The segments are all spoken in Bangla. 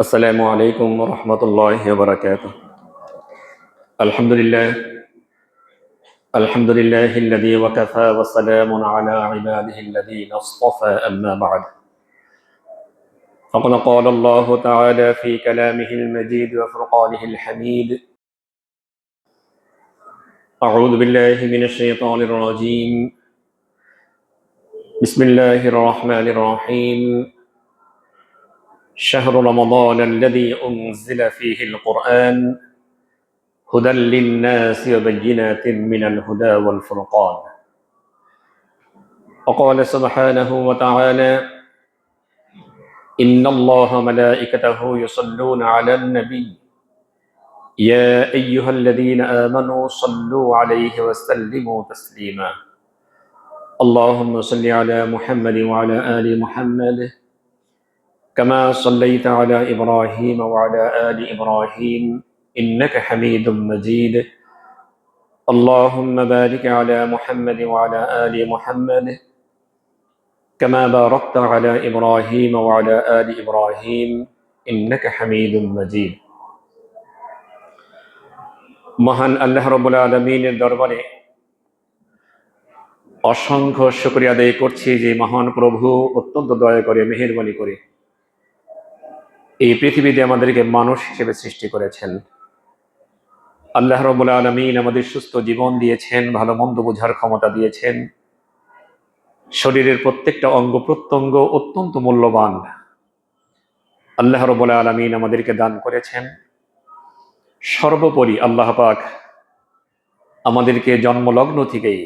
السلام عليكم ورحمة الله وبركاته. الحمد لله الذي وكفى والسلام على عباده الذين اصطفى أما بعد. فقد قال الله تعالى في كلامه المجيد وفرقانه الحميد: أعوذ بالله من الشيطان الرجيم. بسم الله الرحمن الرحيم. شهر رمضان الذي أنزل فيه القرآن هدى للناس وبينات من الهدى والفرقان. وقال سبحانه وتعالى: إن الله ملائكته يصلون على النبي يا أيها الذين آمنوا صلوا عليه وسلموا تسليما. اللهم صل على محمد وعلى آل محمد كما صليت على إبراهيم وعلى آل إبراهيم إنك حميد مجيد. اللهم بارك على محمد وعلى آل محمد كما باركت على إبراهيم وعلى آل إبراهيم إنك حميد مجيد. মহান আল্লাহ রাব্বুল আলামিনের দরবারে অসংখ্য শুকরিয়া আদায় করছি যে মহান প্রভু অত্যন্ত দয়া করে মেহেরবানি করে এই পৃথিবীতে আমাদেরকে মানুষ হিসেবে সৃষ্টি করেছেন। আল্লাহ রাব্বুল আলামিন আমাদের সুস্থ জীবন দিয়েছেন, ভালো মন্দ বোঝার ক্ষমতা দিয়েছেন। শরীরের প্রত্যেকটা অঙ্গ প্রত্যঙ্গ অত্যন্ত মূল্যবান আল্লাহ রাব্বুল আলামিন আমাদেরকে দান করেছেন। সর্বোপরি আল্লাহ পাক আমাদেরকে জন্মলগ্ন থেকেই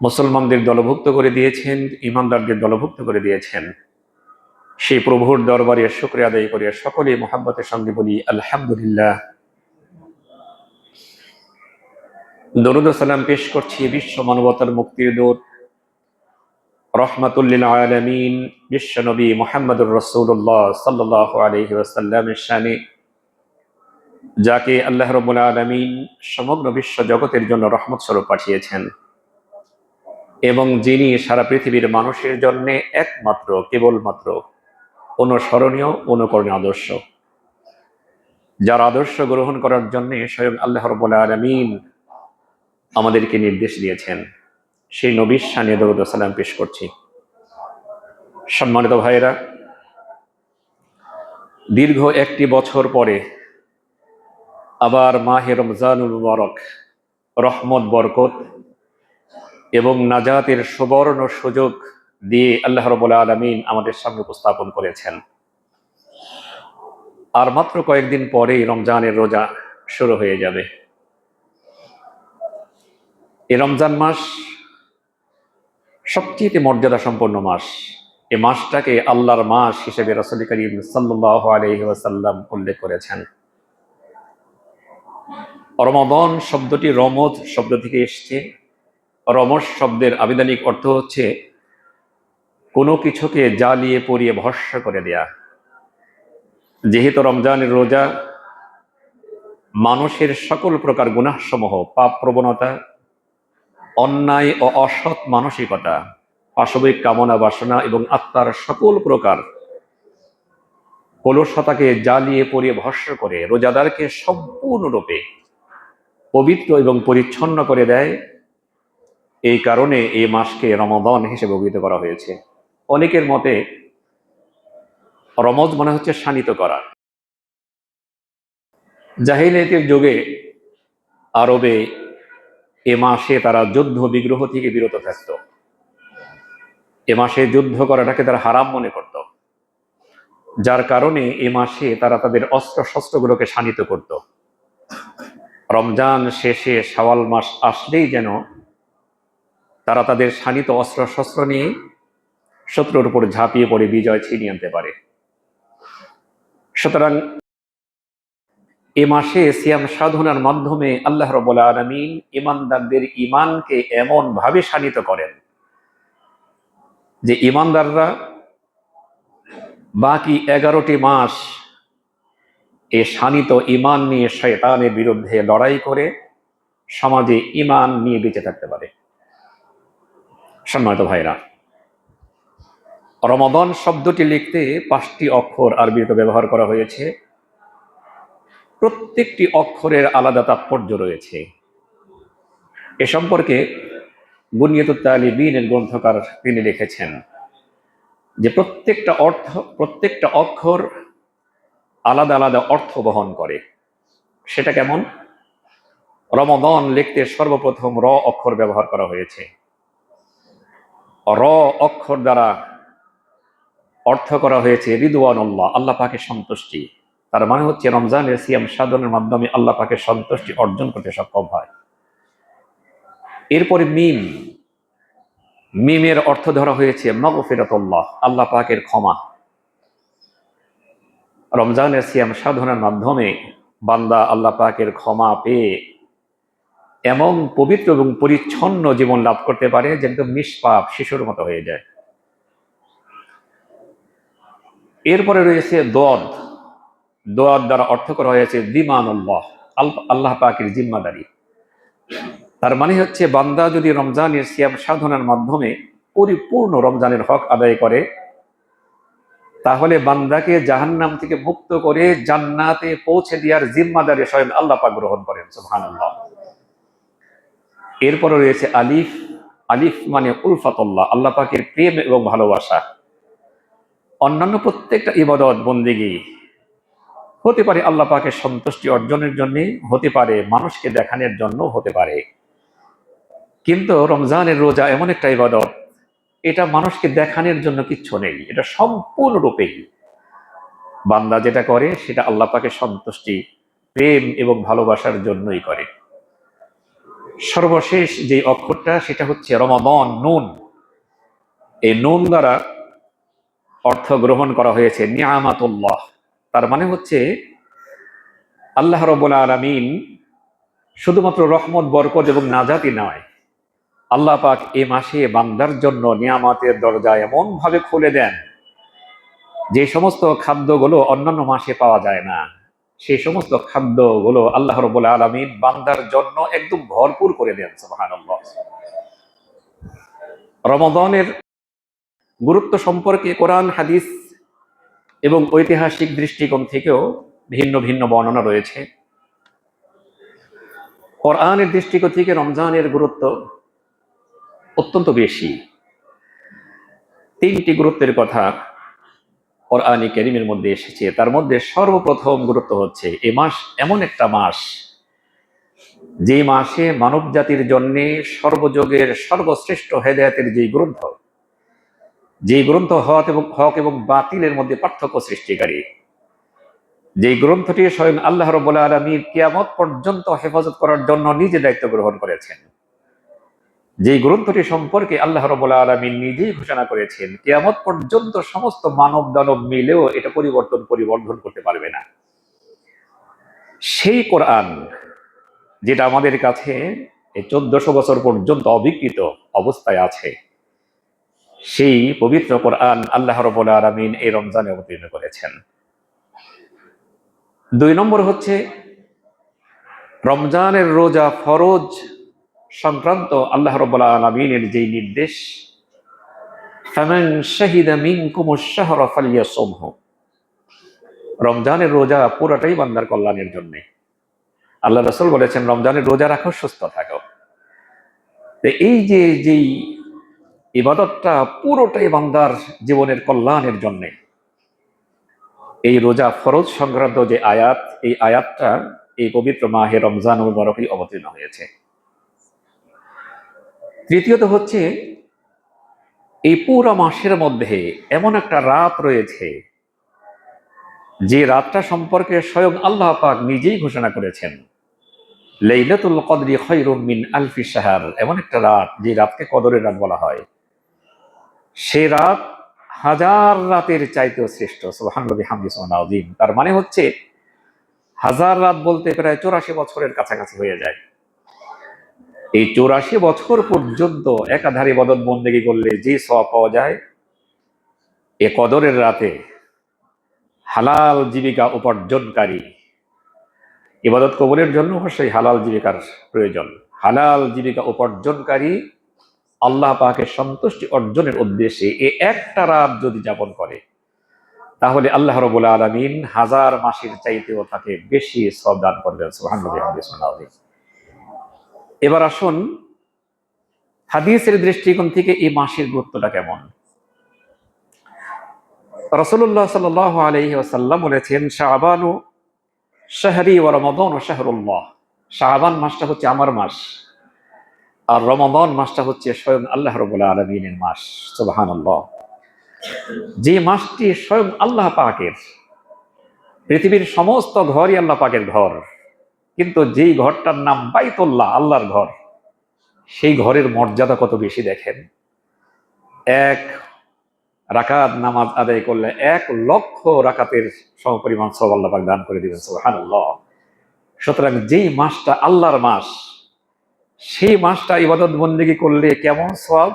মুসলমানদের দলভুক্ত করে দিয়েছেন, ইমানদারদের দলভুক্ত করে দিয়েছেন। সেই প্রভুর দরবারে শুকরিয়া আদায় করে সকলে মুহাব্বতের সঙ্গে বলি আলহামদুলিল্লাহ। দরুদ ও সালাম পেশ করছি বিশ্ব মানবতার মুক্তির দূত রহমাতুল লিল আলামিন বিশ্বনবী মুহাম্মদুর রাসূলুল্লাহ সাল্লাল্লাহু আলাইহি ওয়াসাল্লামের শানে, যাকে আল্লাহ রাব্বুল আলামিন সমগ্র বিশ্ব জগতের জন্য রহমত স্বরূপ পাঠিয়েছেন এবং যিনি সারা পৃথিবীর মানুষের জন্য একমাত্র কেবলমাত্র অনুসরণীয় অনুকরণীয় আদর্শ, যার আদর্শ গ্রহণ করার জন্য স্বয়ং আল্লাহ রাব্বুল আলামিন আমাদেরকে নির্দেশ দিয়েছেন, সেই নবীর শানে দরুদ ও সালাম পেশ করছি। সম্মানিত ভাইরা, দীর্ঘ একটি বছর পরে আবার মাহে রমজানুল মুবারক রহমত, বরকত এবং নাজাতের সুবর্ণ সুযোগ দিয়ে আল্লাহ রাব্বুল আলামিন আমাদের সামনে উপস্থাপন করেছেন। আর মাত্র কয়েকদিন পরেই রমজানের রোজা শুরু হয়ে যাবে। এই রমজান মাস সবচেয়ে মর্যাদা সম্পন্ন মাস। এই মাসটাকে আল্লাহর মাস হিসেবে রাসূল করিম সাল্লাল্লাহু আলাইহি ওয়াসাল্লাম উল্লেখ করেছেন। রমাদান শব্দটি রমজ শব্দ থেকে এসেছে। রমজ শব্দের আবিধানিক অর্থ হচ্ছে কোনো কিছুকে জ্বালিয়ে পুড়িয়ে ভস্ম করে দেয়া। যেহেতু রমজানের রোজা মানুষের সকল প্রকার গুনাহসমূহ, পাপ প্রবণতা, অন্যায় ও অসৎ মানসিকতা, পাশবিক কামনা বাসনা এবং আত্মার সকল প্রকার কলুষতাকে জ্বালিয়ে পুড়িয়ে ভস্ম করে রোজাদারকে সম্পূর্ণরূপে পবিত্র এবং পরিচ্ছন্ন করে দেয়। এই কারণে এই মাসকে রমাদান হিসেবে অভিহিত করা হয়েছে। অনেকের মতে রমজ মানে হচ্ছে শানিত করা। জাহিলিয়াতের যুগে আরবে এ মাসে তারা যুদ্ধ বিগ্রহ থেকে বিরত থাকত। এ মাসে যুদ্ধ করাটাকে তারা হারাম মনে করত, যার কারণে এ মাসে তারা তাদের অস্ত্র শস্ত্রগুলোকে শানিত করত। রমজান শেষে শাওয়াল মাস আসলেই যেন তারা তাদের শানিত অস্ত্র শস্ত্র নিয়ে শত্রুর উপর ঝাঁপিয়ে পড়ে বিজয় ছিনিয়ে আনতে পারে। সুতরাং এ মাসে সিয়াম সাধনার মাধ্যমে আল্লাহ রাব্বুল আলামিন ঈমানদারদের ঈমানকে এমন ভাবে শানিত করেন যে ঈমানদাররা বাকি 11টি মাস এ শানিত ঈমান নিয়ে শয়তানের বিরুদ্ধে লড়াই করে সমাজে ঈমান নিয়ে বেঁচে থাকতে পারে। সম্মানিত ভাইরা, রমাদান শব্দটি লিখতে 5টি অক্ষর আরবিতে ব্যবহার করা হয়েছে। প্রত্যেকটি অক্ষরের আলাদা তাৎপর্য রয়েছে। এ সম্পর্কে বুনিয়াতুত তালিবিনের গ্রন্থকার তিনি লিখেছেন যে প্রত্যেকটা অক্ষর আলাদা আলাদা অর্থ বহন করে। সেটা কেমন? রমাদান লিখতে সর্বপ্রথম র অক্ষর ব্যবহার করা হয়েছে। র অক্ষর দ্বারা অর্থ করা হয়েছে রিদওয়ানুল্লাহ, আল্লাহ পাকের সন্তুষ্টি। তার মানে হচ্ছে রমজানের সিয়াম সাধনের মাধ্যমে আল্লাহ পাকের সন্তুষ্টি অর্জন করতে সক্ষম হয়। এরপরে মিম, মিমের অর্থ ধরা হয়েছে মাগফিরাতুল্লাহ, আল্লাহ পাকের ক্ষমা। রমজানের সিয়াম সাধনের মাধ্যমে বান্দা আল্লাহ পাকের ক্ষমা পেয়ে এমন পবিত্র এবং পরিচ্ছন্ন জীবন লাভ করতে পারে যে একদম নিষ্পাপ শিশুর মতো হয়ে যায়। এরপরে রয়েছে দোয়াদ, দোয়াদ দ্বারা অর্থ করা হয়েছে দিমানুল্লাহ, আল্লাহ পাকের জিম্মাদারি। তার মানে হচ্ছে বান্দা যদি রমজানের সিয়াম সাধনার মাধ্যমে পরিপূর্ণ রমজানের হক আদায় করে, তাহলে বান্দাকে জাহান্নাম থেকে মুক্ত করে জান্নাতে পৌঁছে দেওয়ার জিম্মাদারি স্বয়ং আল্লাহ পাক গ্রহণ করেন। সুবহানাল্লাহ। এরপরে রয়েছে আলিফ, আলিফ মানে উলফাতুল্লাহ, আল্লাহ পাকের প্রেম এবং ভালোবাসা। অন্যান্য প্রত্যেকটা ইবাদত বন্দেগী হতে পারে আল্লাহ পাকের সন্তুষ্টি অর্জনের জন্য, হতে পারে মানুষকে দেখানোর জন্য, হতে পারে, কিন্তু রমজানের রোজা এমন একটা ইবাদত, এটা মানুষকে দেখানোর জন্য কিচ্ছু নেই। এটা সম্পূর্ণরূপে বান্দা যেটা করে সেটা আল্লাহ পাকের সন্তুষ্টি, প্রেম এবং ভালোবাসার জন্যই করে। সর্বশেষ যে অক্ষরটা সেটা হচ্ছে রমাদান, নুন। এই নুন দ্বারা অর্থ গ্রহণ করা হয়েছে নিয়ামাতুল্লাহ। তার মানে হচ্ছে আল্লাহ রাব্বুল আলামিন শুধুমাত্র রহমত, বরকত এবং নাজাতি নয়, আল্লাহ পাক এ মাসে বান্দার জন্য নিয়ামতের দরজা এমন ভাবে খুলে দেন যে সমস্ত খাদ্যগুলো অন্যান্য মাসে পাওয়া যায় না, সেই সমস্ত খাদ্যগুলো আল্লাহ রাব্বুল আলামিন বান্দার জন্য একদম ভরপুর করে দেন। সুবহানাল্লাহ। রমাদানের গুরুত্ব সম্পর্কে কোরআন, হাদিস এবং ঐতিহাসিক দৃষ্টিকোণ থেকেও ভিন্ন ভিন্ন বর্ণনা রয়েছে। কোরআনের দৃষ্টিকোণ থেকে রমজানের গুরুত্ব অত্যন্ত বেশি। 3টি গুরুত্বের কথা কোরআনে কারীমের মধ্যে এসেছে। তার মধ্যে সর্বপ্রথম গুরুত্ব হচ্ছে এ মাস এমন একটা মাস যে মাসে মানব জাতির জন্য সর্বযুগের সর্বশ্রেষ্ঠ হেদায়েতের যে গ্রন্থ হক এবং বাতিলের মধ্যে পার্থক্য সৃষ্টিকারী, যে গ্রন্থটি স্বয়ং আল্লাহ রাব্বুল আলামিন কিয়ামত পর্যন্ত হেফাজত করার জন্য নিজে দায়িত্ব গ্রহণ করেছেন, যে গ্রন্থটি সম্পর্কে আল্লাহ রাব্বুল আলামিন নিজেই ঘোষণা করেছেন কিয়ামত পর্যন্ত সমস্ত মানব দানব মিলেও এটা পরিবর্ধন করতে পারবে না, সেই কোরআন যেটা আমাদের কাছে এই 1400 বছর পর্যন্ত অবিকৃত অবস্থায় আছে, সেই পবিত্র কোরআন আল্লাহ রাব্বুল আলামিন এই রমজানে অবতীর্ণ করেছেন। 2 নম্বর হচ্ছে রমজানের রোজা ফরজ সংক্রান্ত আল্লাহ রাব্বুল আলামিনের যে নির্দেশ, ফামান শাহিদা মিনকুমুশ শাহরা ফালইয়াসুমহু, রমজানের রোজা পুরোটাই বান্দার কল্যাণের জন্য। আল্লাহ রাসূল বলেছেন রমজানের রোজা রাখো, সুস্থ থাকো। এই যে ইবাদতটা পুরোটাই বান্দার জীবনের কল্যাণের জন্য, এই রোজা ফরজ সংক্রান্ত যে আয়াত, এই আয়াতটা এই পবিত্র মাহে রমজান মুবারকে অবতীর্ণ হয়েছে। তৃতীয়ত হচ্ছে এই পুরো মাসের মধ্যে এমন একটা রাত রয়েছে যে রাতটা সম্পর্কে স্বয়ং আল্লাহ পাক নিজেই ঘোষণা করেছেন লাইলাতুল কদরি খায়রুম মিন আলফি শাহর, এমন একটা রাত যে রাতকে কদরের রাত বলা হয়, সে রাত হাজার রাতের চাইতেও শ্রেষ্ঠ। সুবহানাল্লাহি বিহামদিহি সুবহানাল আযীম। তার মানে হচ্ছে হাজার রাত বলতে প্রায় 84 বছরের কাছাকাছি হয়ে যায়। এই 84 বছর পর্যন্ত একাধারে ইবাদত বন্দেগী করলে যে সওয়াব পাওয়া যায়, এ কদরের রাতে হালাল জীবিকা উপার্জনকারী, ইবাদত কবুলের জন্য অবশ্যই হালাল জীবিকার প্রয়োজন, হালাল জীবিকা উপার্জনকারী আল্লাহ পাকের সন্তুষ্টি অর্জনের উদ্দেশ্যে এই একটা রাত যদি যাপন করে, তাহলে আল্লাহ রাব্বুল আলামিন 1000 মাসের চাইতেও তাকে বেশি সওয়াব দান করবেন। সুবহানাল্লাহ। এবার আসুন হাদিসের দৃষ্টিকোণ থেকে এই মাসের গুরুত্বটা কেমন। রাসূলুল্লাহ সাল্লাল্লাহু আলাইহি ওয়াসাল্লাম বলেছেন, শাবানু শাহরি ওয়া রমাদানু শাহরুল্লাহ। শাবান মাসটা হচ্ছে আমার মাস, আর রমাদান মাসটা হচ্ছে স্বয়ং আল্লাহ রাব্বুল আলামিনের মাস। সুবহানাল্লাহ। যে মাসটি স্বয়ং আল্লাহ পাকের, পৃথিবীর সমস্ত ঘরই আল্লাহ পাকের ঘর, কিন্তু যেই ঘরটার নাম বাইতুল্লাহ, আল্লাহর ঘর, সেই ঘরের মর্যাদা কত বেশি দেখেন। এক রাকাত নামাজ আদায় করলে 1,00,000 রাকাতের সমপরিমাণ সওয়াব আল্লাহ পাক দান করে দিবেন। সুবহানাল্লাহ। সুতরাং যেই মাসটা আল্লাহর মাস, সেই মাসটা ইবাদত বন্দেগী করলে কেমন সওয়াব,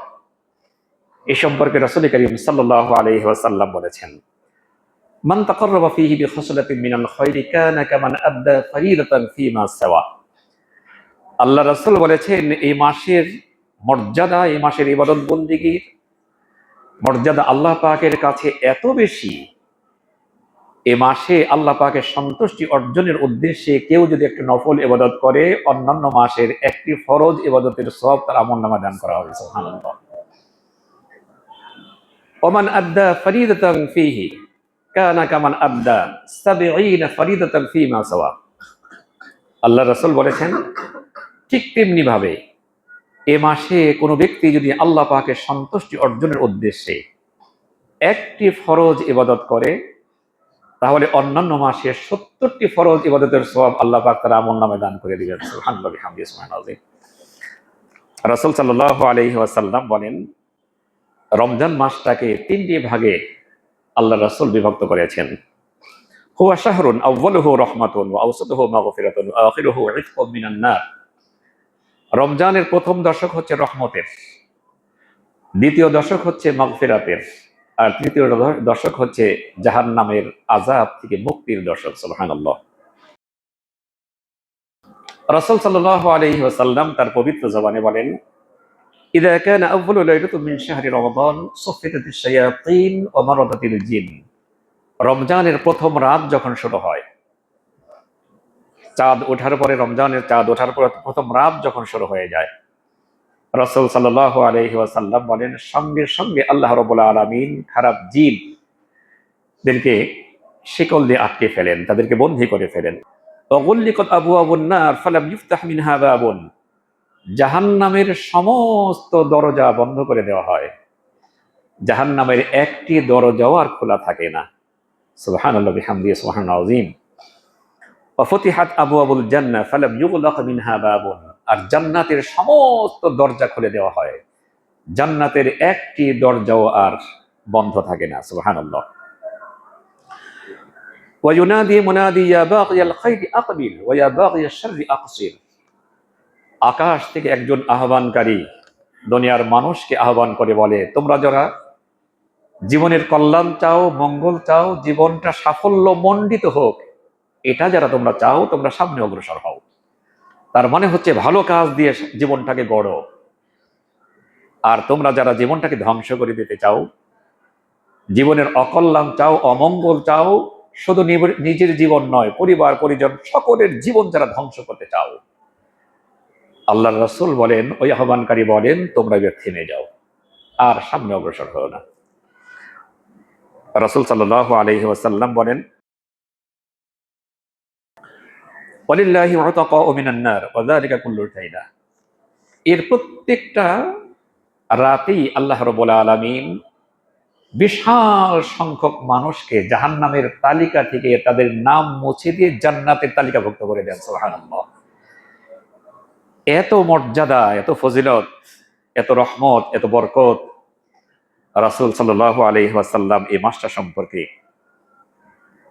এই সম্পর্কে রাসূল করিম সাল্লাল্লাহু আলাইহি ওয়াসাল্লাম বলেছেন, মান তাকাররাবা ফীহি বিখাসলাতিন মিনাল খায়রি কানা কামান আদ্দা ফরিদাতান ফীমা সাওয়া। আল্লাহ রাসূল বলেছেন, এই মাসের মর্যাদা, এই মাসের ইবাদত বন্দেগীর মর্যাদা আল্লাহ পাকের কাছে এত বেশি, এ মাসে আল্লাহ পাকের সন্তুষ্টি অর্জনের উদ্দেশ্যে কেউ যদি একটি নফল ইবাদত করে, অন্যান্য মাসের একটি ফরজ ইবাদতের সওয়াব তার আমলনামা দান করা হবে। সুবহানাল্লাহ। ওমান আদ্দা ফরিদাতান ফীহি কানা কামান আদ্দা 70 ফরিদাতান ফীমা সাওয়া। আল্লাহ রাসূল বলেছেন, ঠিক তেমনি ভাবে এ মাসে কোনো ব্যক্তি যদি আল্লাহ পাকের সন্তুষ্টি অর্জনের উদ্দেশ্যে একটি ফরজ ইবাদত করে, তাহলে অন্যান্য মাসে 70টি ফরজ ইবাদতের সওয়াব আল্লাহ পাক তার আমলনামায় দান করে দিবেন। সুবহানাল্লাহ বিহামদিহি সুবহানাল্লাহ। রাসূল সাল্লাল্লাহু আলাইহি ওয়াসাল্লাম বলেন, রমজান মাসটাকে 3টি ভাগে আল্লাহ রাসূল বিভক্ত করেছেন। হুয়া শাহরুন আউয়ালুহু রাহমাতুন ওয়া আওসাতুহু মাগফিরাতুন ওয়া আখিরুহু ইতকুম মিনান নার। রমজানের প্রথম দশক হচ্ছে রহমতের, দ্বিতীয় দশক হচ্ছে মাগফিরাতের, আর তৃতীয় দশক হচ্ছে জাহান্নামের আযাব থেকে মুক্তির দশক। সুবহানাল্লাহ। রাসূল সাল্লাল্লাহু আলাইহি ওয়াসাল্লাম তার পবিত্র জবানে বলেন, ইযা কানা আউয়ালু লাইলাতুন মিন শাহরি রমাদান সুফিতাতিশ শায়াতিন ওয়া মারাদাতিল জিন। রমজানের প্রথম রাত যখন শুরু হয়, চাঁদ ওঠার পরে, রমজানের চাঁদ ওঠার পরে প্রথম রাত যখন শুরু হয়ে যায়, রাসূল সাল্লাল্লাহু আলাইহি ওয়াসাল্লাম বলেন, সঙ্গে সঙ্গে আল্লাহ রাব্বুল আলামিন খারাপ জিনদেরকে শিকল দিয়ে আটকে ফেলেন, তাদেরকে বন্দী করে ফেলেন। ওয়াগুল্লিকাত আবওয়াবুন নার ফালাম ইফতাহ মিনহা বাবুন। জাহান্নামের সমস্ত দরজা বন্ধ করে দেওয়া হয়, জাহান্নামের একটি দরজাও আর খোলা থাকে না। সুবহানাল্লাহ বিহামদিহি সুবহানাল আযীম। ওয়া ফুতিহাত আবওয়াবুল জান্নাহ ফালাম ইউগলাক মিনহা বাবুন। আর জান্নাতের সমস্ত দরজা খুলে দেওয়া হয়, জান্নাতের একটি দরজাও আর বন্ধ থাকে না। সুবহানাল্লাহ। ওয়া ইউনাদি মুনাদি ইয়া বাগিয়াল খাইরি আকবিল ওয়া ইয়া বাগিয়াশ শাররি আকসির। আকাশ থেকে একজন আহ্বানকারী দুনিয়ার মানুষকে আহ্বান করে বলে, তোমরা যারা জীবনের কল্যাণ চাও, মঙ্গল চাও, জীবনটা সাফল্য মণ্ডিত হোক, এটা যারা তোমরা চাও, তোমরা সামনে অগ্রসর হও। তার মানে হচ্ছে ভালো কাজ দিয়ে জীবনটাকে গড়ো। আর তোমরা যারা জীবনটাকে ধ্বংস করে দিতে চাও, জীবনের অকল্যাণ চাও, অমঙ্গল চাও, শুধু নিজের জীবন নয়, পরিবার পরিজন সকলের জীবন যারা ধ্বংস করতে চাও, আল্লাহর রাসূল বলেন, ওই আহ্বানকারী বলেন, তোমরা এবার থেমে যাও, আর সামনে অগ্রসর হও না। রাসূল সাল্লাল্লাহু আলাইহি ওয়াসাল্লাম বলেন, ওয়ালিল্লাহি উতাকাউ মিনান নার ওয়া যালিকা কুল্লু লাইলা। এর প্রত্যেকটা রাতেই আল্লাহ রাব্বুল আলামিন বিশাল সংখ্যক মানুষকে জাহান্নামের তালিকা থেকে তাদের নাম মুছে দিয়ে জান্নাতের তালিকাভুক্ত করে দেন। সুবহানাল্লাহ। এত মর্যাদা, এত ফজিলত, এত রহমত, এত বরকত রাসূল সাল্লাল্লাহু আলাইহি ওয়াসাল্লাম এই মাসটা সম্পর্কে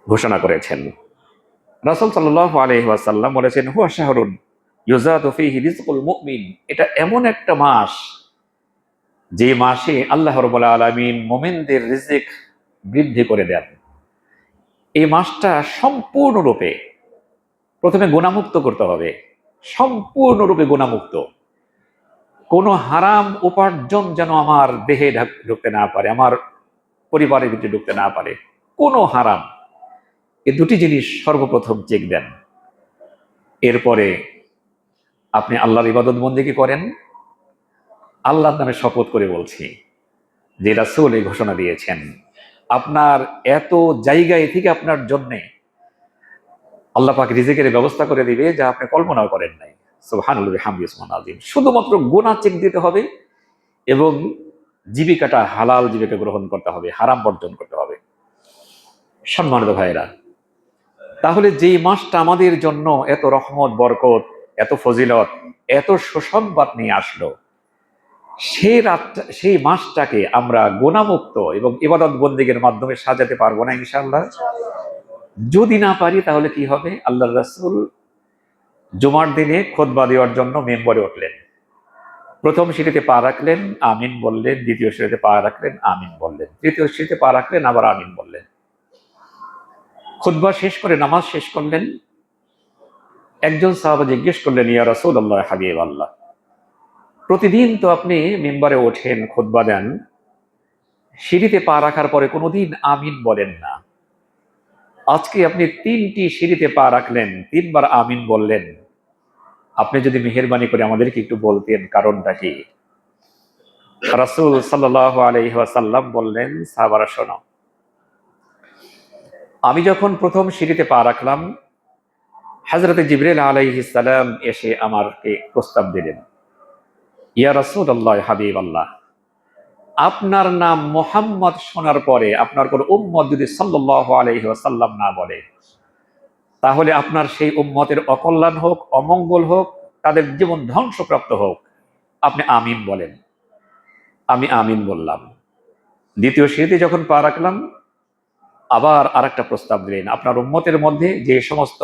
ঘোষণা করেছেন। রাসূল সাল্লাল্লাহু আলাইহি ওয়াসাল্লাম বলেছেন, হুয়া শাহরুন ইউজাদু ফীহি রিজকুল মুমিন। এটা এমন একটা মাস, যে মাসে আল্লাহ রাব্বুল আলামিন মুমিনদের রিজিক বৃদ্ধি করে দেন। এই মাসটা সম্পূর্ণরূপে, প্রথমে গুনাহমুক্ত করতে হবে, সম্পূর্ণরূপে গুনাহমুক্ত। কোনো হারাম উপার্জন যেন আমার দেহে ঢুকতে না পারে, আমার পরিবারের ভিতরে ঢুকতে না পারে। কোনো হারাম, এই দুটি জিনিস সর্বপ্রথম চেক দেন। এরপরে আপনি আল্লাহর ইবাদত বন্দেগী করেন। আল্লাহর নামে শপথ করে বলছি যে রাসূল এই ঘোষণা দিয়েছেন, আপনার এত জায়গায় থেকে আপনার জন্য আল্লাহ পাক রিজিকের ব্যবস্থা করে দিবে যা আপনি কল্পনাও করেন নাই। সুবহানাল্লাহি ওয়া বিহামদিহি সুবহানাল আযীম। শুধুমাত্র গুনাহ চেক দিতে হবে এবং জীবিকাটা হালাল জীবিকা গ্রহণ করতে হবে, হারাম বর্জন করতে হবে। সম্মানিত ভাইরা, তাহলে যেই মাসটা আমাদের জন্য এত রহমত, বরকত, এত ফজিলত, এত সুসংবাদ নিয়ে আসলো, সেই মাসটাকে আমরা গুনাহমুক্ত এবং ইবাদত বন্দেগীর মাধ্যমে সাজাতে পারবো না ইনশাআল্লাহ? যদি না পারি তাহলে কি হবে? আল্লাহর রাসূল জুমার দিনে খুতবা দেওয়ার জন্য মেম্বরে উঠলেন। প্রথম সিঁড়িতে পা রাখলেন, আমিন বললেন। দ্বিতীয় সিঁড়িতে পা রাখলেন, আমিন বললেন। তৃতীয় সিঁড়িতে পা রাখলেন, আবার আমিন বললেন। খুতবা শেষ করে নামাজ শেষ করলেন। একজন সাহাবা জিজ্ঞেস করলেন, ইয়া রাসূলুল্লাহ, হাবিব আল্লাহ, প্রতিদিন তো আপনি মেম্বারে ওঠেন, খুতবা দেন, সিঁড়িতে পা রাখার পরে কোনোদিন আমিন বলেন না। আজকে আপনি 3টি সিঁড়িতে পা রাখলেন, 3বার আমিন বললেন। আপনি যদি মেহেরবানি করে আমাদেরকে একটু বলতেন কারণটা কি? রাসূল সাল্লাল্লাহু আলাইহি ওয়াসাল্লাম বললেন, সাহাবারা শোনো, আমি যখন প্রথম সিঁড়িতে পা রাখলাম, হযরতে জিবরাইল আলাইহিস সালাম এসে আমাকে প্রস্তাব দিলেন, ইয়া রাসূলুল্লাহ, হাবিব আল্লাহ, আপনার নাম মুহাম্মদ শোনার পরে আপনার কোন উম্মত যদি সাল্লাল্লাহু আলাইহি ওয়াসাল্লাম না বলে, তাহলে আপনার সেই উম্মতের অকল্যাণ হোক, অমঙ্গল হোক, তাদের জীবন ধ্বংসপ্রাপ্ত হোক। আপনি আমিন বলেন। আমি আমিন বললাম। দ্বিতীয় সিঁড়িতে যখন পা রাখলাম, আবার আরেকটা প্রস্তাব দিলেন, আপনার উম্মতের মধ্যে যে সমস্ত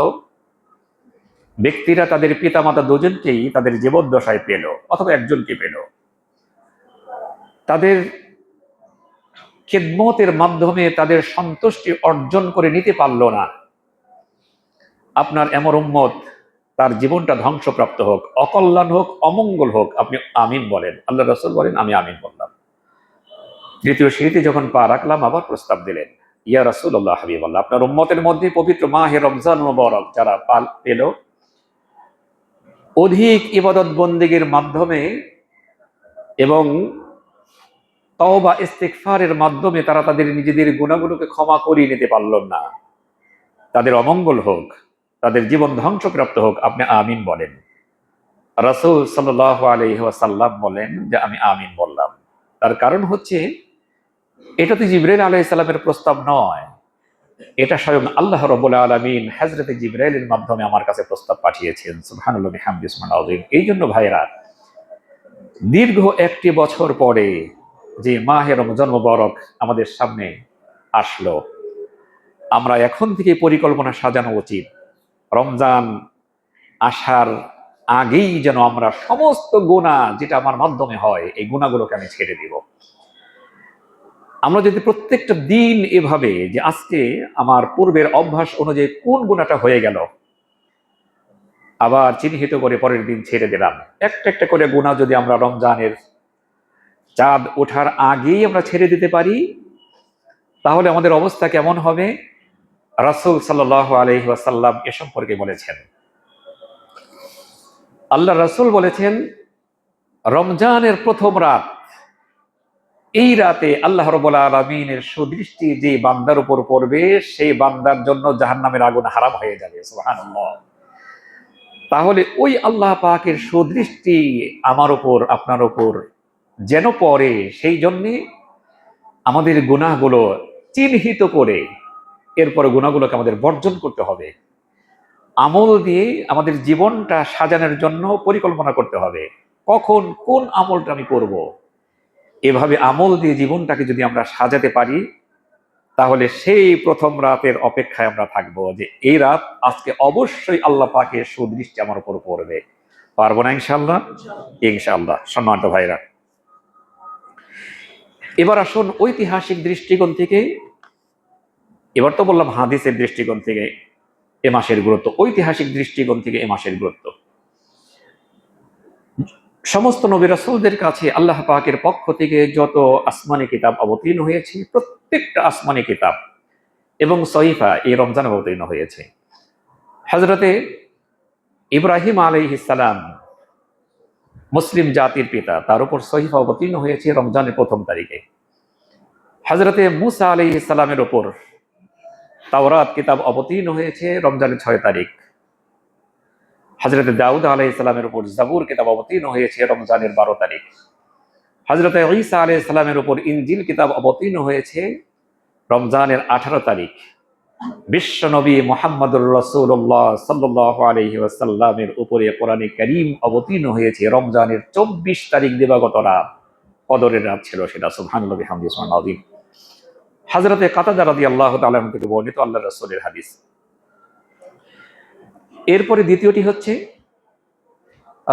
ব্যক্তিরা তাদের পিতামাতা দুজনকেই তাদের জীবদ্দশায় পেল অথবা একজনকে পেল, তাদের খিদমতের মাধ্যমে তাদের সন্তুষ্টি অর্জন করে নিতে পারল না, আপনার এমন উম্মত তার জীবনটা ধ্বংসপ্রাপ্ত হোক, অকল্যাণ হোক, অমঙ্গল হোক, আপনি আমিন বলেন। আল্লাহ রাসূল বলেন, আমি আমিন বললাম। তৃতীয় সিঁড়িতে যখন পা রাখলাম, আবার প্রস্তাব দিলেন, ইয়া রাসূলুল্লাহ, হাবিবাল্লাহ, আপনার উম্মতের মধ্যে পবিত্র মাহে রমজান মুবারক যারা পেল, অধিক ইবাদত বন্দেগীর মাধ্যমে এবং তওবা ইস্তিগফারের মাধ্যমে তারা তাদের নিজেদের গুনাহগুলোকে ক্ষমা করিয়ে নিতে পারল না, তাদের অমঙ্গল হোক, তাদের জীবন ধ্বংসপ্রাপ্ত হোক, আপনি আমিন বলেন। রাসূল সাল্লাল্লাহু আলাইহি ওয়াসাল্লাম বলেন যে আমি আমিন বললাম। তার কারণ হচ্ছে, এটা তো জিবরাইল আলাইহিস সালামের প্রস্তাব নয়, এটা স্বয়ং আল্লাহ রাব্বুল আলামিন হযরতে জিবরাইলের মাধ্যমে আমার কাছে প্রস্তাব পাঠিয়েছেন। সুবহানাল্লাহি ওয়া বিহামদিহি সুবহানাল আযীম। এই জন্য ভাইরা, দীর্ঘ 1টি বছর পরে যে মাহে রমজান মুবারক আমাদের সামনে আসলো, আমরা এখন থেকে পরিকল্পনা সাজানো উচিত, রমজান আসার আগেই যেন আমরা সমস্ত গুনাহ যেটা আমার মাধ্যমে হয়, এই গুনাহগুলোকে আমি ছেড়ে দিব। আমরা যদি প্রত্যেকটা দিন এভাবে, যে আজকে আমার পূর্বের অভ্যাস অনুযায়ী কোন গুনাহটা হয়ে গেল, আবার চিহ্নিত করে পরের দিন ছেড়ে দিলাম, একটা একটা করে গুনাহ যদি আমরা রমজানের চাঁদ ওঠার আগেই আমরা ছেড়ে দিতে পারি, তাহলে আমাদের অবস্থা কেমন হবে? রাসূল সাল্লাল্লাহু আলাইহি ওয়াসাল্লাম এ সম্পর্কে বলেছেন, আল্লাহ রাসূল বলেছেন, রমজানের প্রথম রাত, এই রাতে আল্লাহ রাব্বুল আলামিনের সুদৃষ্টি যে বান্দার উপর পড়বে, সেই বান্দার জন্য জাহান্নামের আগুন হারাম হয়ে যাবে। সুবহানাল্লাহ। তাহলে ওই আল্লাহ পাকের সুদৃষ্টি আমার উপর, আপনার উপর যেন পড়ে, সেই জন্যে আমাদের গুনাহগুলো চিহ্নিত করে এরপরে গুনাহগুলোকে আমাদের বর্জন করতে হবে। আমল দিয়ে আমাদের জীবনটা সাজানোর জন্য পরিকল্পনা করতে হবে, কখন কোন আমলটা আমি করব। এভাবে আমল দিয়ে জীবনটাকে যদি আমরা সাজাতে পারি, তাহলে সেই প্রথম রাতের অপেক্ষায় আমরা থাকবো, যে এই রাত আজকে অবশ্যই আল্লাহ পাকের সুদৃষ্টি আমার উপর পড়বে। পারবো না ইনশাআল্লাহ? ইনশাআল্লাহ। সম্মানিত ভাইরা, এবার আসুন ঐতিহাসিক দৃষ্টিকোণ থেকে, এবার তো বললাম হাদিসের দৃষ্টিকোণ থেকে এ মাসের গুরুত্ব, ঐতিহাসিক দৃষ্টিকোণ থেকে এ মাসের গুরুত্ব। সমস্ত নবী রাসূলদের কাছে আল্লাহ পাকের পক্ষ থেকে যত আসমানি কিতাব অবতীর্ণ হয়েছে, প্রত্যেকটা আসমানি কিতাব এবং সহিফা এই রমজান অবতীর্ণ হয়েছে। হযরতে ইব্রাহিম আলাইহিস সালাম মুসলিম জাতির পিতা, তার উপর সহিফা অবতীর্ণ হয়েছে রমজানের প্রথম তারিখে। হযরতে মূসা আলাইহিস সালামের উপর তাওরাত কিতাব অবতীর্ণ হয়েছে রমজানের 6 তারিখ। হযরতে দাউদ আলাইহিস সালামের উপর জাবুর কিতাব অবতীর্ণ হয়েছে রমজানের 12 তারিখ। হযরতে ঈসা আলাইহিস সালামের উপর ইনজিল কিতাব অবতীর্ণ হয়েছে রমজানের 18 তারিখ। বিশ্ব নবী মুহাম্মদুর রাসূলুল্লাহ সাল্লাল্লাহু আলাইহি ওয়াসাল্লামের উপরে কোরআনে কারীম অবতীর্ণ হয়েছে রমজানের 24 তারিখ দিবাগত রাত, কদরের রাত ছিল সেটা। সুবহানাল্লাহি ওয়া বিহামদিহি সুবহানাল আযীম। হযরতে কাতাদা রাদিয়াল্লাহু তাআলা আনহু থেকে বর্ণিত আল্লাহর রাসূলের হাদিস। এরপরে দ্বিতীয়টি হচ্ছে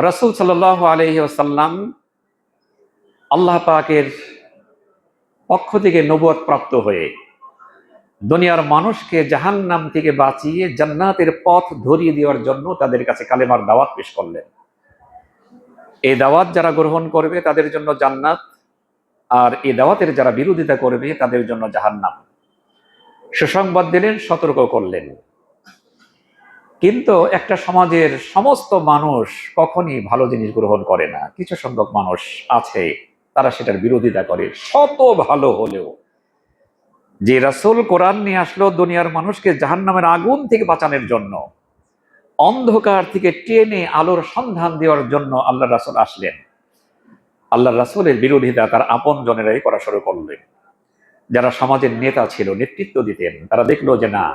রাসূল সাল্লাল্লাহু আলাইহি ওয়াসাল্লাম আল্লাহ পাকের পক্ষ থেকে নবুয়ত প্রাপ্ত হয়ে দুনিয়ার মানুষকে জাহান্নাম থেকে বাঁচিয়ে জান্নাতের পথ ধরিয়ে দেওয়ার জন্য তাদের কাছে কালেমার দাওয়াত পেশ করলেন। এই দাওয়াত যারা গ্রহণ করবে তাদের জন্য জান্নাত, আর এই দাওয়াতের যারা বিরোধিতা করবে তাদের জন্য জাহান্নাম। সুসংবাদ দিলেন, সতর্ক করলেন। কিন্তু একটা সমাজের সমস্ত মানুষ কখনই ভালো জিনিস গ্রহণ করে না। কিছু সংখ্যক মানুষ আছে তারা সেটার বিরোধিতা করে, শত ভালো হলেও। যে রাসূল কোরআন নিয়ে আসলো দুনিয়ার মানুষকে জাহান্নামের আগুন থেকে বাঁচানোর জন্য, অন্ধকার থেকে টেনে আলোর সন্ধান দেওয়ার জন্য আল্লাহ রাসূল আসলেন। আল্লাহ রাসূলের বিরোধিতা তার আপন জনেরাই করা শুরু করলেন। যারা সমাজের নেতা ছিল, নেতৃত্ব দিতেন, তারা দেখলো যে না,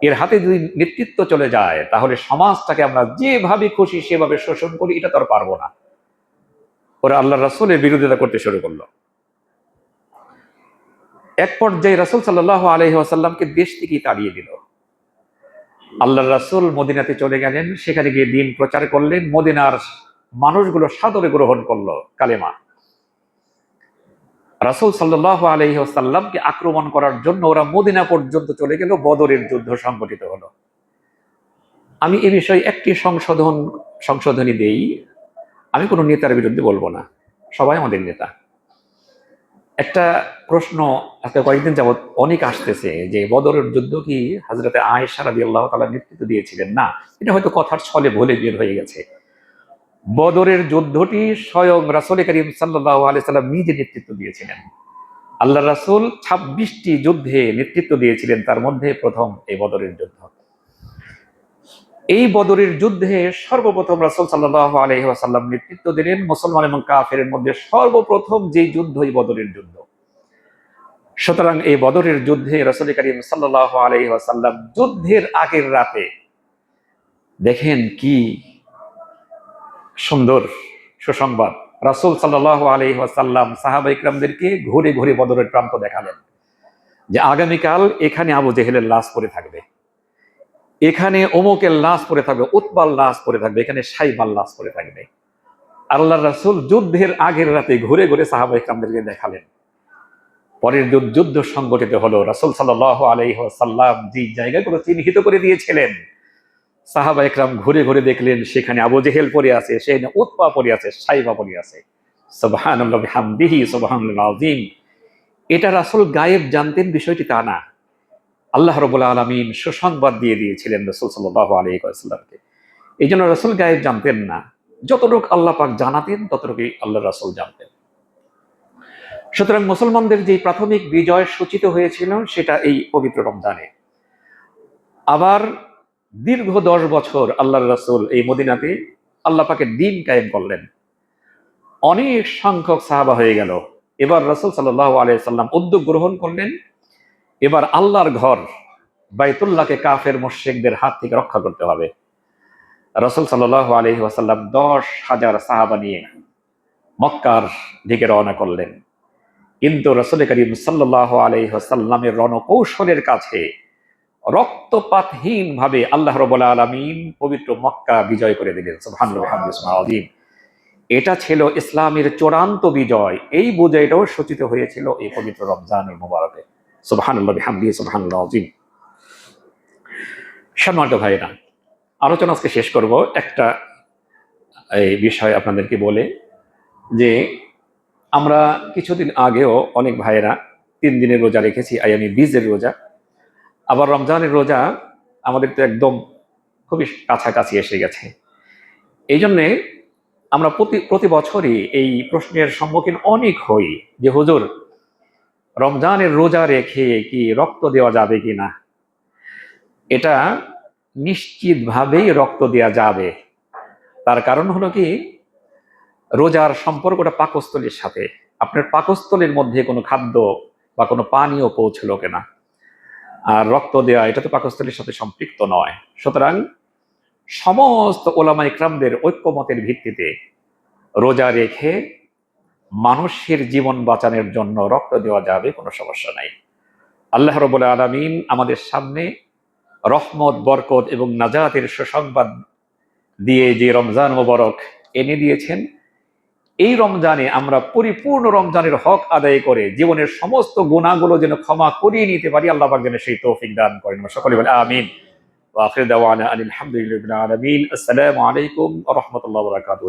এর হাতে যদি নেতৃত্ব চলে যায় তাহলে সমাজটাকে আমরা যেভাবে খুশি সেভাবে শোষণ করি, এটা তো আর পারবো না। ওরা আল্লাহ রাসূলের বিরোধিতা করতে শুরু করলো। এক পর্যায়ে রাসূল সাল্লাল্লাহু আলাইহি ওয়াসাল্লামকে দেশ থেকেই তাড়িয়ে দিল। আল্লাহ রাসূল মদিনাতে চলে গেলেন, সেখানে গিয়ে দ্বীন প্রচার করলেন। মদিনার মানুষগুলো সাদরে গ্রহণ করলো কালেমা। রাসূল সাল্লাল্লাহু আলাইহি ওয়াসাল্লামকে আক্রমণ করার জন্য ওরা মদিনা পর্যন্ত চলে গেল। বদরের যুদ্ধ সংঘটিত হলো। আমি এই বিষয়ে একটি সংশোধনী দেই। আমি কোনো নেতার বিরুদ্ধে বলবো না, সবাই আমাদের নেতা। একটা প্রশ্ন আজকে কয়েকদিন যাবৎ অনেক আসতেছে যে বদরের যুদ্ধ কি হযরতে আয়েশা রাদিয়াল্লাহু তাআলা নেতৃত্ব দিয়েছিলেন? না, এটা হয়তো কথার ছলে ভুলে বের হয়ে গেছে। বদরের যুদ্ধটি স্বয়ং রাসূল করিম সাল্লাল্লাহু আলাইহি সাল্লাম নিজে নেতৃত্ব দিয়েছিলেন। আল্লাহ রাসূল 26টি যুদ্ধে নেতৃত্ব দিয়েছিলেন, তার মধ্যে প্রথম এই বদরের যুদ্ধ। এই বদরের যুদ্ধে সর্বপ্রথম রাসূল সাল্লাল্লাহু আলাইহি ওয়াসাল্লাম নেতৃত্ব দিলেন। মুসলমান এবং কাফেরের মধ্যে সর্বপ্রথম যেই যুদ্ধ, এই বদরের যুদ্ধ। সুতরাং এই বদরের যুদ্ধে রাসূল করিম সাল্লাল্লাহু আলাইহি ওয়াসাল্লাম যুদ্ধের আগের রাতে দেখেন কি সুন্দর সুসংবাদ। রাসূল সাল্লাল্লাহু আলাইহি ওয়াসাল্লাম সাহাবা ইকরামদেরকে ঘুরে ঘুরে বদরের প্রান্ত দেখালেন যে আগামীকাল এখানে আবু জেহেলের লাশ পড়ে থাকবে, এখানে অমুকের লাশ পড়ে থাকবে, উতবার লাশ পড়ে থাকবে, এখানে সাইবার লাশ পড়ে থাকবে। আল্লাহ রাসূল যুদ্ধের আগের রাতে ঘুরে ঘুরে সাহাবা ইকরামদেরকে দেখালেন। পরের যুদ্ধ সংগঠিত হলো। রাসূল সাল্লাল্লাহু আলাইহি ওয়াসাল্লাম যে জায়গাগুলো চিহ্নিত করে দিয়েছিলেন, সাহাবা ইকরাম ঘুরে ঘুরে দেখলেন সেখানে আবু জেহেল পড়ে আছে, সেখানে উতবা পড়ে আছে, সাইবা পড়ে আছে। সুবহানাল্লাহি বিহামদিহি সুবহানাল আযীম। এটা রাসূল গায়েব জানতেন বিষয়টি তা না। আল্লাহ রাব্বুল আলামিন সুসংবাদ দিয়ে দিয়েছিলেন রাসূল সাল্লাল্লাহু আলাইহি ওয়াসাল্লামকে। এই জন্য রাসূল গায়েব জানতেন না, যতটুকু আল্লাহ পাক জানাতেন ততটুকুই আল্লাহ রাসূল জানতেন। সুতরাং মুসলমানদের যে প্রাথমিক বিজয় সূচিত হয়েছিল সেটা এই পবিত্র রমজানে। আবার দীর্ঘ 10 বছর আল্লাহর রাসূল এই মদিনাতে আল্লাহ পাকের দ্বীন কায়েম করলেন। অনেক সংখ্যক সাহাবা হয়ে গেল। এবার রাসূল সাল্লাল্লাহু আলাইহি ওয়াসাল্লাম উদ্যোগ গ্রহণ করলেন, এবার আল্লাহর ঘর বাইতুল্লাহকে কাফের মুশরিকদের হাত থেকে রক্ষা করতে হবে। রাসূল সাল্লাল্লাহু আলাইহি ওয়াসাল্লাম 10,000 সাহাবা নিয়ে মক্কার দিকে রওনা করলেন। কিন্তু রাসূল করিম সাল্লাল্লাহু আলাইহি ওয়াসাল্লামের রণকৌশলের কাছে রক্তপাতহীন ভাবে আল্লাহ রাব্বুল আলামিন পবিত্র মক্কা বিজয় করে দিলেন। সুবহানাল্লাহ। এটা ছিল ইসলামের চূড়ান্ত বিজয়। এই বিজয়টাও সূচিত হয়েছিল এই পবিত্র রমজানুল মুবারকে। সুবহানাল্লাহ বিহামদিহি সুবহানাল্লাহ আযীম। সম্মানিত ভাইরা, আলোচনা আজকে শেষ করব একটা এই বিষয়ে আপনাদেরকে বলে যে আমরা কিছুদিন আগেও অনেক ভাইয়েরা 3 দিনের রোজা রেখেছি, আয়ামি বীজের রোজা। আবার রমজানের রোজা আমাদের তো একদম খুবই কাছাকাছি এসে গেছে। এই জন্যে আমরা প্রতি বছরই এই প্রশ্নের সম্মুখীন অনেক হই যে হুজুর, রমজানের রোজা রেখে কি রক্ত দেওয়া যাবে কিনা? এটা নিশ্চিতভাবেই রক্ত দেওয়া যাবে। তার কারণ হলো কি, রোজার সম্পর্কটা পাকস্থলীর সাথে। আপনার পাকস্থলীর মধ্যে কোনো খাদ্য বা কোনো পানীয় পৌঁছলো কিনা, আর রক্ত দেওয়া এটা তো পাকস্থলীর সাথে সম্পৃক্ত নয়। সুতরাং সমস্ত ওলামা ইকরামদের ঐক্যমতের ভিত্তিতে রোজা রেখে মানুষের জীবন বাঁচানোর জন্য রক্ত দেওয়া যাবে, কোনো সমস্যা নাই। আল্লাহ রাব্বুল আলামিন আমাদের সামনে রহমত, বরকত এবং নাজাতের সুসংবাদ দিয়ে যে রমজান মোবারক এনে দিয়েছেন, এই রমজানে আমরা পরিপূর্ণ রমজানের হক আদায় করে জীবনের সমস্ত গুনাহগুলো যেন ক্ষমা করিয়ে নিতে পারি। আল্লাহ পাক যেন সেই তৌফিক দান করেন। সকলে বলে আমিন। ওয়া আখিরু দাওয়ানা আলহামদুলিল্লাহি রাব্বিল আলামিন। আসসালামু আলাইকুম ওয়া রাহমাতুল্লাহি ওয়া বারাকাতুহু।